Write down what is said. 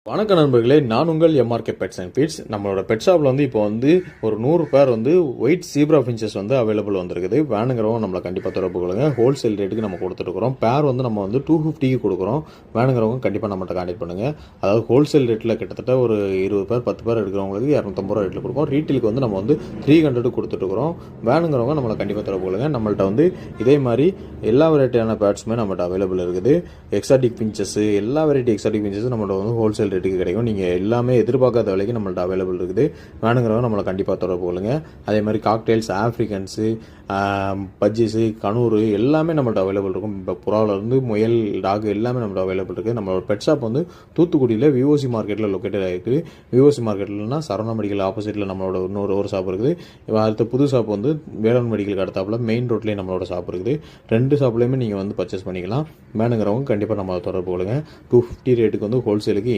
வணக்கம் நண்பர்களே, நான் உங்கள் எம்ஆர்கே பெட்ஸ் அண்ட் ஃபீட்ஸ். நம்மளோட பெட் ஷாப்பில் வந்து இப்போ வந்து ஒரு 100 பேர் வந்து ஒயிட் சீப்ரா ஃபின்ச்சஸ் வந்து அவைலபிள் வந்திருக்குது. வேணுங்கிறவங்க நம்மளை கண்டிப்பாக தொடர்பு கொள்ளுங்க. ஹோல்சேல் ரேட்டுக்கு நம்ம கொடுத்துருக்குறோம். பேர் வந்து நம்ம வந்து 250க்கு கொடுக்குறோம். வேணுங்கிறவங்க கண்டிப்பாக நம்மகிட்ட கான்டெக்ட் பண்ணுங்கள். அதாவது ஹோல்சேல் ரேட்டில் கிட்டத்தட்ட ஒரு 20 பேர் 10 பேர் எடுக்கிறவங்களுக்கு 250 ரூபா ரேட்டில் கொடுப்போம். ரீட்டெயிலுக்கு வந்து நம்ம வந்து 300 கொடுத்துட்ருக்குறோம். வேணுங்கிறவங்க நம்மளை கண்டிப்பாக தொடர்பு கொள்ளுங்கள். நம்மள்ட்ட வந்து இதே மாதிரி எல்லா வெரைட்டியான பேட்ஸுமே நம்மகிட்ட அவைலபிள் இருக்குது. எக்ஸாட்டிக் ஃபின்ச்சஸ், எல்லா வெரைட்டி எக்ஸாட்டிக் ஃபின்ச்சஸ் நம்மளோட வந்து ஹோல்சேல் ரேட்டுக்கு கிடைக்கும். நீங்கள் எல்லாமே எதிர்பார்க்காத விலைக்கு நம்மள்ட்ட அவைலபிள் இருக்குது. வேணுங்கிறவங்க நம்மளை கண்டிப்பாக தொடர்பு கொள்ளுங்க. அதே மாதிரி காக்டெயில்ஸ், ஆஃப்ரிக்கன்ஸு, பஜ்ஜிஸு, கனூரு எல்லாமே நம்மள்ட்ட அவைலபிள் இருக்கும். இப்போ புறாவிலேருந்து முயல், டாக் எல்லாமே நம்மள்ட்ட அவைலபிள் இருக்குது. நம்மளோட பெட் ஷாப் வந்து தூத்துக்குடியில் விஓசி மார்க்கெட்டில் லொக்கேட்டட் ஆகிருக்கு. விஓசி மார்க்கெட்லனா சரவணா மெடிக்கல் ஆப்போசிட்டில் நம்மளோட ஒரு ஷாப் இருக்குது. அடுத்த புது ஷாப் வந்து வேளாண் மெடிக்கலுக்கு அடுத்தாப்புல மெயின் ரோட்லேயே நம்மளோட ஷாப் இருக்குது. 2 ஷாப்லேயுமே நீங்கள் வந்து பர்ச்சேஸ் பண்ணிக்கலாம். வேணுங்கிறவங்க கண்டிப்பாக நம்ம தொடர்பு கொள்ளுங்க. 250 ரேட்டுக்கு வந்து ஹோல்சேலுக்கு